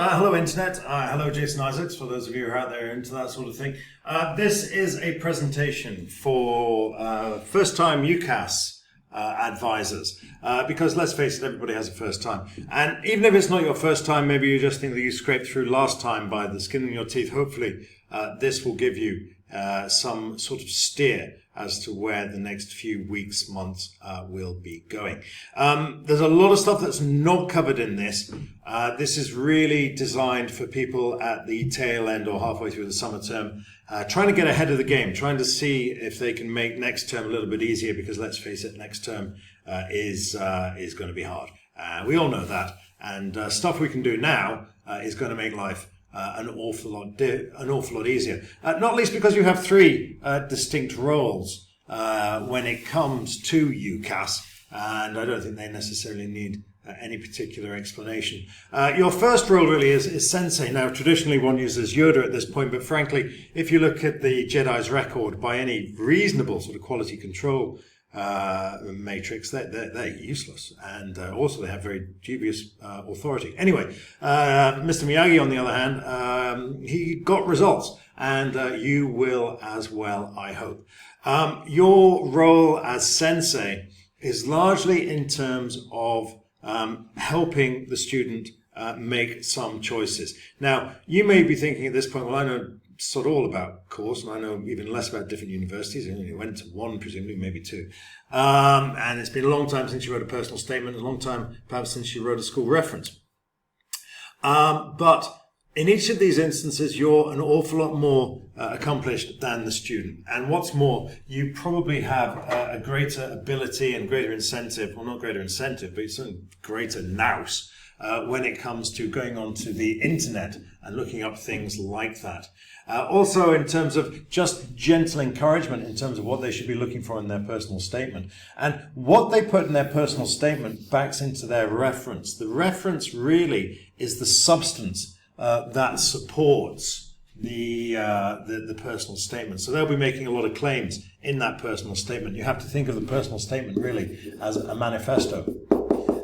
Hello Internet, hello Jason Isaacs, for those of you who are out there into that sort of thing. This is a presentation for first-time UCAS advisors, because let's face it, everybody has a first time. And even if it's not your first time, maybe you just think that you scraped through last time by the skin in your teeth, hopefully this will give you some sort of steer as to where the next few weeks, months will be going. There's a lot of stuff that's not covered in this. This is really designed for people at the tail end or halfway through the summer term, trying to get ahead of the game, trying to see if they can make next term a little bit easier, because let's face it, next term is going to be hard. We all know that, and stuff we can do now is going to make life an awful lot easier. Not least because you have three distinct roles when it comes to UCAS, and I don't think they necessarily need any particular explanation. Your first role really is Sensei. Now, traditionally one uses Yoda at this point, but frankly, if you look at the Jedi's record by any reasonable sort of quality control matrix, they're useless, and also they have very dubious authority. Anyway, Mr. Miyagi, on the other hand, he got results, and you will as well, I hope. Your role as Sensei is largely in terms of helping the student make some choices. Now, you may be thinking at this point, well, I know sort of all about course, and I know even less about different universities. I only went to one, presumably, maybe two. And it's been a long time since you wrote a personal statement, a long time perhaps since you wrote a school reference. But in each of these instances, you're an awful lot more accomplished than the student. And what's more, you probably have a greater ability and greater incentive, well, not greater incentive, but certainly greater nous when it comes to going onto the internet and looking up things like that. Also, in terms of just gentle encouragement in terms of what they should be looking for in their personal statement. And what they put in their personal statement backs into their reference. The reference really is the substance that supports the personal statement. So they'll be making a lot of claims in that personal statement. You have to think of the personal statement really as a manifesto.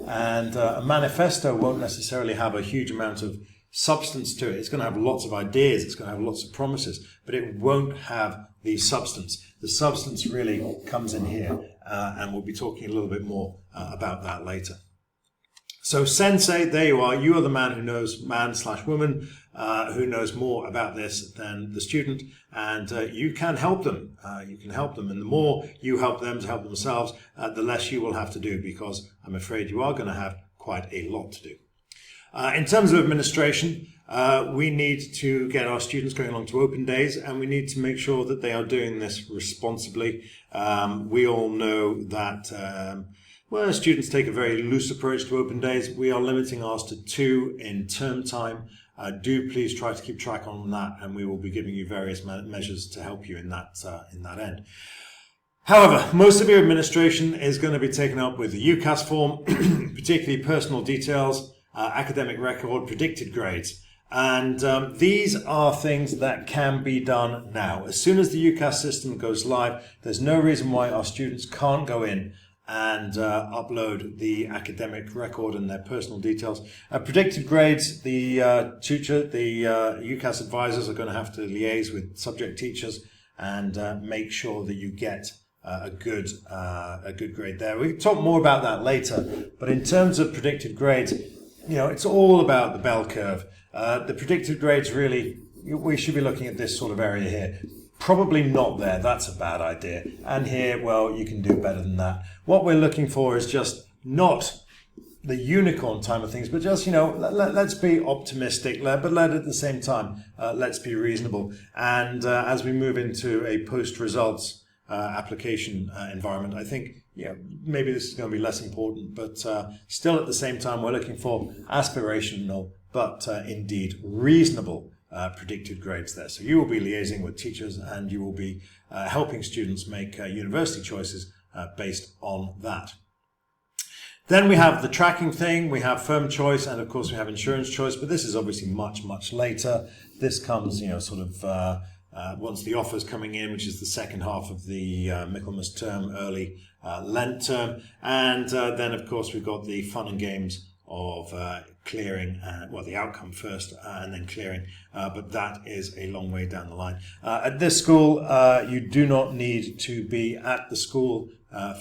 And a manifesto won't necessarily have a huge amount of substance to it. It's going to have lots of ideas, it's going to have lots of promises, but it won't have the substance. The substance really comes in here, and we'll be talking a little bit more about that later. So Sensei, there you are. You are the man who knows, man/woman, who knows more about this than the student, and you can help them. You can help them, and the more you help them to help themselves, the less you will have to do, because I'm afraid you are going to have quite a lot to do. In terms of administration, we need to get our students going along to open days, and we need to make sure that they are doing this responsibly. We all know that well, students take a very loose approach to open days. We are limiting ours to 2 in term time. Do please try to keep track on that, and we will be giving you various measures to help you in that end. However, most of your administration is going to be taken up with the UCAS form, particularly personal details, academic record, predicted grades. And these are things that can be done now. As soon as the UCAS system goes live, there's no reason why our students can't go in and upload the academic record and their personal details. Predicted grades, the tutor, the UCAS advisors are going to have to liaise with subject teachers and make sure that you get a good grade there. We can talk more about that later, but in terms of predicted grades, you know, it's all about the bell curve. The predicted grades really, we should be looking at this sort of area here. Probably not there, that's a bad idea. And here, well, you can do better than that. What we're looking for is just not the unicorn time of things, but just, you know, let's be optimistic, but at the same time, let's be reasonable. And as we move into a post-results application environment, I think, yeah, maybe this is going to be less important, but still at the same time, we're looking for aspirational, but indeed reasonable predicted grades there. So you will be liaising with teachers, and you will be helping students make university choices based on that. Then we have the tracking thing, we have firm choice, and of course we have insurance choice, but this is obviously much, much later. This comes, you know, sort of once the offer's coming in, which is the second half of the Michaelmas term, early Lent term. And then, of course, we've got the fun and games of clearing, well, the outcome first and then clearing, but that is a long way down the line. At this school, you do not need to be at the school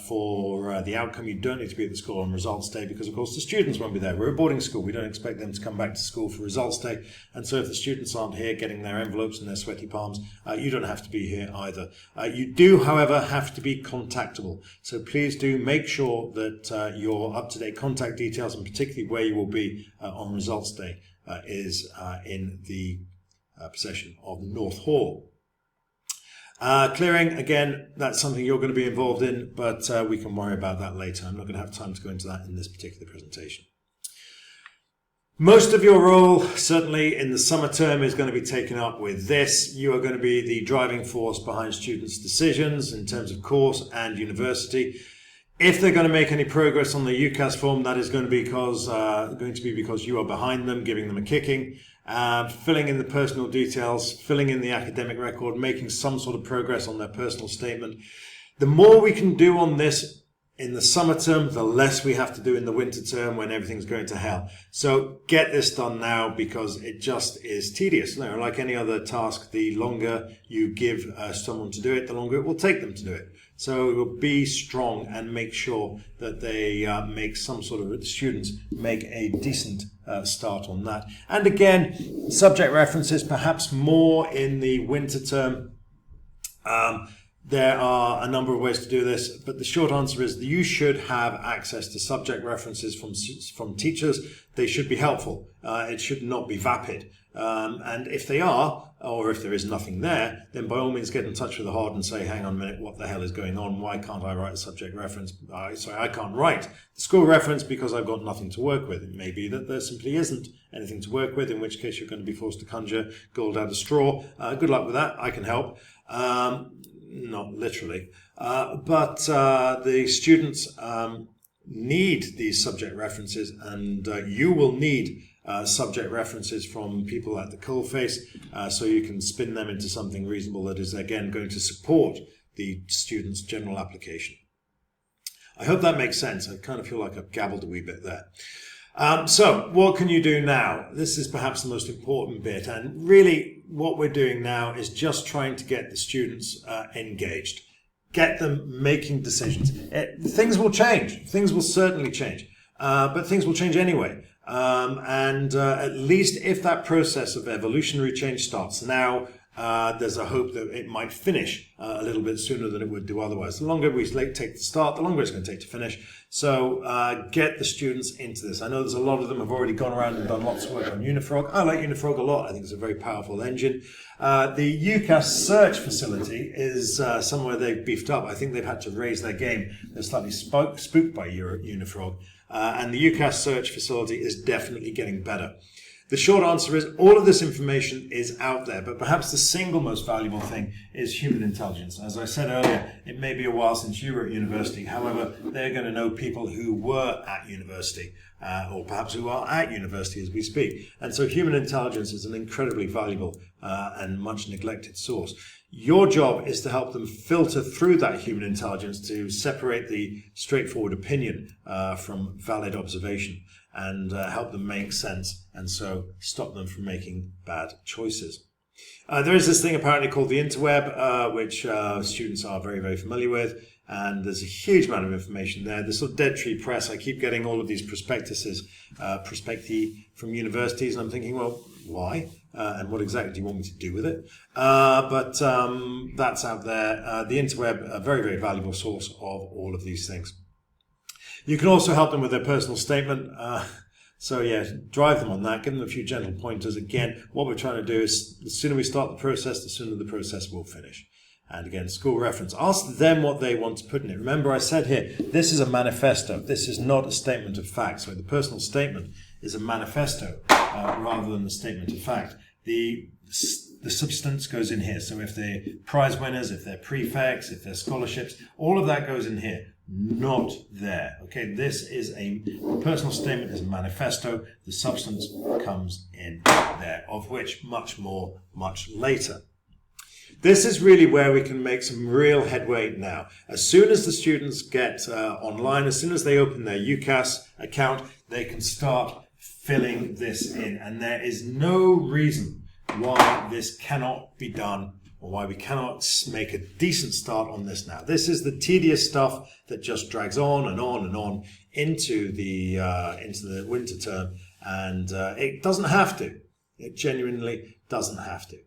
for the outcome. You don't need to be at the school on results day because, of course, the students won't be there. We're a boarding school. We don't expect them to come back to school for results day. And so if the students aren't here getting their envelopes and their sweaty palms, you don't have to be here either. You do, however, have to be contactable. So please do make sure that your up-to-date contact details, and particularly where you will be on results day, is in the possession of North Hall. Clearing, again, that's something you're going to be involved in, but we can worry about that later. I'm not going to have time to go into that in this particular presentation. Most of your role, certainly in the summer term, is going to be taken up with this. You are going to be the driving force behind students' decisions in terms of course and university. If they're going to make any progress on the UCAS form, that is going to be because you are behind them, giving them a kicking. Filling in the personal details, filling in the academic record, making some sort of progress on their personal statement. The more we can do on this in the summer term, the less we have to do in the winter term when everything's going to hell. So get this done now because it just is tedious. You know, like any other task, the longer you give someone to do it, the longer it will take them to do it. So be strong and make sure that they the students make a decent start on that. And again, subject references, perhaps more in the winter term. There are a number of ways to do this, but the short answer is that you should have access to subject references from teachers. They should be helpful. It should not be vapid. And if they are, or if there is nothing there, then by all means get in touch with the HOD and say, hang on a minute, what the hell is going on? Why can't I write a subject reference? I can't write the school reference because I've got nothing to work with. It may be that there simply isn't anything to work with, in which case you're going to be forced to conjure gold out of straw. Good luck with that. I can help. Not literally. But the students need these subject references, and you will need subject references from people at the coalface, so you can spin them into something reasonable that is, again, going to support the student's general application. I hope that makes sense. I kind of feel like I've gabbled a wee bit there. So what can you do now? This is perhaps the most important bit, and really what we're doing now is just trying to get the students engaged, get them making decisions. Things will change. Things will certainly change, but things will change anyway. At least if that process of evolutionary change starts now, there's a hope that it might finish a little bit sooner than it would do otherwise. The longer we take to start, the longer it's going to take to finish. So get the students into this. I know there's a lot of them have already gone around and done lots of work on Unifrog. I like Unifrog a lot. I think it's a very powerful engine. The UCAS search facility is somewhere they've beefed up. I think they've had to raise their game. They're slightly spooked by Unifrog. And the UCAS search facility is definitely getting better. The short answer is all of this information is out there, but perhaps the single most valuable thing is human intelligence. As I said earlier, it may be a while since you were at university. However, they're going to know people who were at university, or perhaps who are at university as we speak. And so human intelligence is an incredibly valuable and much neglected source. Your job is to help them filter through that human intelligence to separate the straightforward opinion from valid observation, and help them make sense, and so stop them from making bad choices. There is this thing apparently called the interweb, which students are very, very familiar with, and there's a huge amount of information there. The sort of Dead Tree Press, I keep getting all of these prospectuses, prospecti from universities, and I'm thinking, well, why? And what exactly do you want me to do with it? But that's out there. The interweb, a very, very valuable source of all of these things. You can also help them with their personal statement. So yeah, drive them on that, give them a few gentle pointers. Again, what we're trying to do is the sooner we start the process, the sooner the process will finish. And again, school reference. Ask them what they want to put in it. Remember, I said here, this is a manifesto. This is not a statement of fact. So the personal statement is a manifesto rather than a statement of fact. The substance goes in here. So if they're prize winners, if they're prefects, if they're scholarships, all of that goes in here. Not there. Okay, the personal statement is a manifesto. The substance comes in there, of which much more, much later. This is really where we can make some real headway now. As soon as the students get online, as soon as they open their UCAS account, they can start filling this in. And there is no reason why this cannot be done, or why we cannot make a decent start on this now. This is the tedious stuff that just drags on and on and on into the winter term, and it doesn't have to. It genuinely doesn't have to.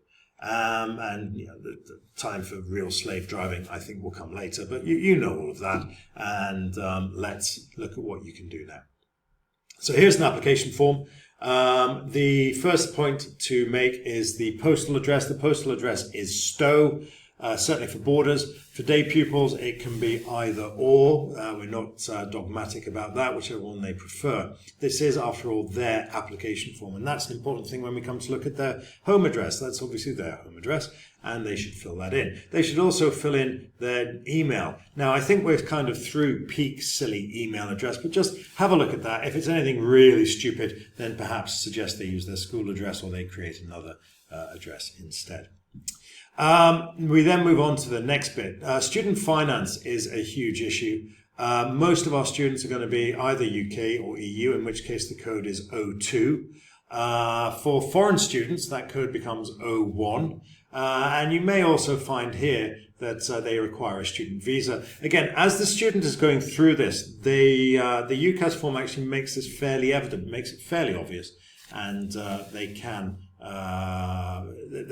And you know, the time for real slave driving, I think, will come later. But you know all of that, and let's look at what you can do now. So here's an application form. The first point to make is the postal address. The postal address is Stowe, certainly for boarders. For day pupils, it can be either or. We're not dogmatic about that, whichever one they prefer. This is, after all, their application form, and that's an important thing when we come to look at their home address. That's obviously their home address, and they should fill that in. They should also fill in their email. Now, I think we're kind of through peak silly email address, but just have a look at that. If it's anything really stupid, then perhaps suggest they use their school address, or they create another address instead. We then move on to the next bit. Student finance is a huge issue. Most of our students are going to be either UK or EU, in which case the code is O2. For foreign students, that code becomes O1. And you may also find here that they require a student visa. Again, as the student is going through this, the UCAS form actually makes this fairly evident, makes it fairly obvious, and they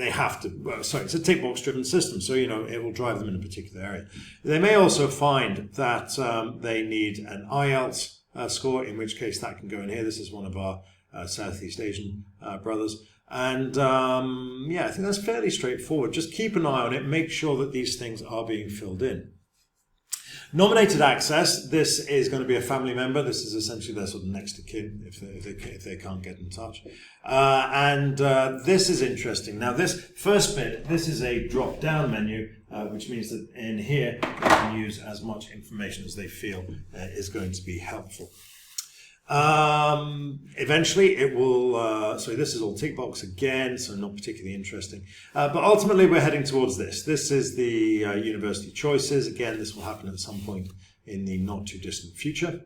have to, well, sorry, it's a tick box driven system, so, you know, it will drive them in a particular area. They may also find that they need an IELTS score, in which case that can go in here. This is one of our Southeast Asian brothers. And yeah, I think that's fairly straightforward. Just keep an eye on it, make sure that these things are being filled in. Nominated access, this is going to be a family member. This is essentially their sort of next of kin if they can't get in touch. This is interesting. Now this first bit, this is a drop-down menu, which means that in here they can use as much information as they feel is going to be helpful. Eventually it will, so this is all tick box again, so not particularly interesting. But ultimately we're heading towards this. This is the university choices. Again, this will happen at some point in the not too distant future.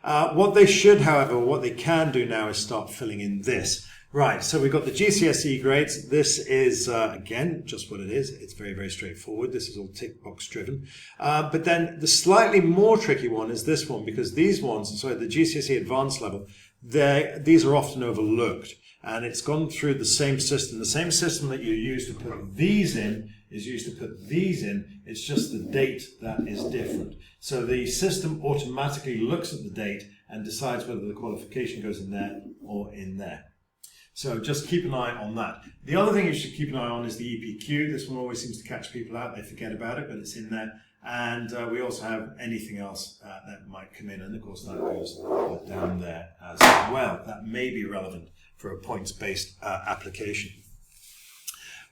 What they should, however, what they can do now is start filling in this. Right, so we've got the GCSE grades. This is, again, just what it is. It's very, very straightforward. This is all tick box driven. But then the slightly more tricky one is this one, because these ones, sorry, the GCSE advanced level, these are often overlooked. And it's gone through the same system. The same system that you use to put these in is used to put these in. It's just the date that is different. So the system automatically looks at the date and decides whether the qualification goes in there or in there. So just keep an eye on that. The other thing you should keep an eye on is the EPQ. This one always seems to catch people out. They forget about it, but it's in there. And we also have anything else that might come in. And of course, that goes down there as well. That may be relevant for a points-based application.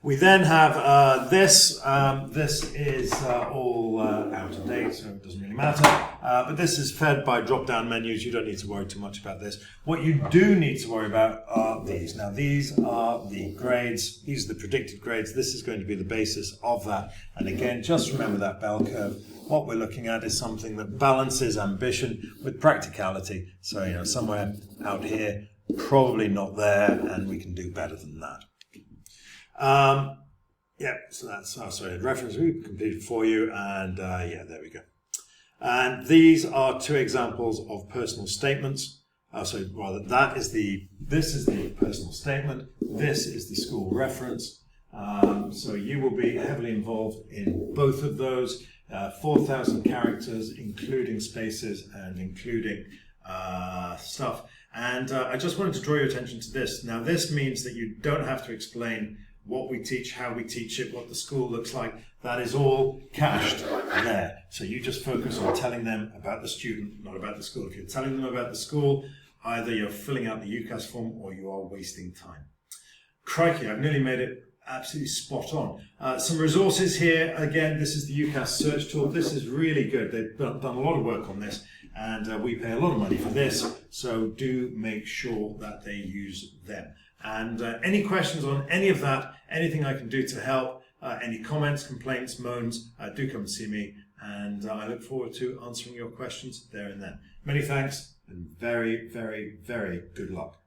We then have this. This is all out of date, so it doesn't really matter. But this is fed by drop-down menus. You don't need to worry too much about this. What you do need to worry about are these. Now, these are the grades. These are the predicted grades. This is going to be the basis of that. And again, just remember that bell curve. What we're looking at is something that balances ambition with practicality. So, you know, somewhere out here, probably not there, and we can do better than that. Yeah, so that's, sorry, reference we've completed for you, and yeah, there we go. And these are two examples of personal statements. So rather, this is the personal statement, this is the school reference. So you will be heavily involved in both of those, 4,000 characters, including spaces and including stuff. And I just wanted to draw your attention to this. Now, this means that you don't have to explain what we teach, how we teach it, what the school looks like. That is all cached there. So you just focus on telling them about the student, not about the school. If you're telling them about the school, either you're filling out the UCAS form or you are wasting time. Crikey, I've nearly made it absolutely spot on. Some resources here. Again, this is the UCAS search tool. This is really good. They've done a lot of work on this, and we pay a lot of money for this. So do make sure that they use them. And any questions on any of that, anything I can do to help, any comments, complaints, moans, do come and see me. And I look forward to answering your questions there and then. Many thanks and very, very, very good luck.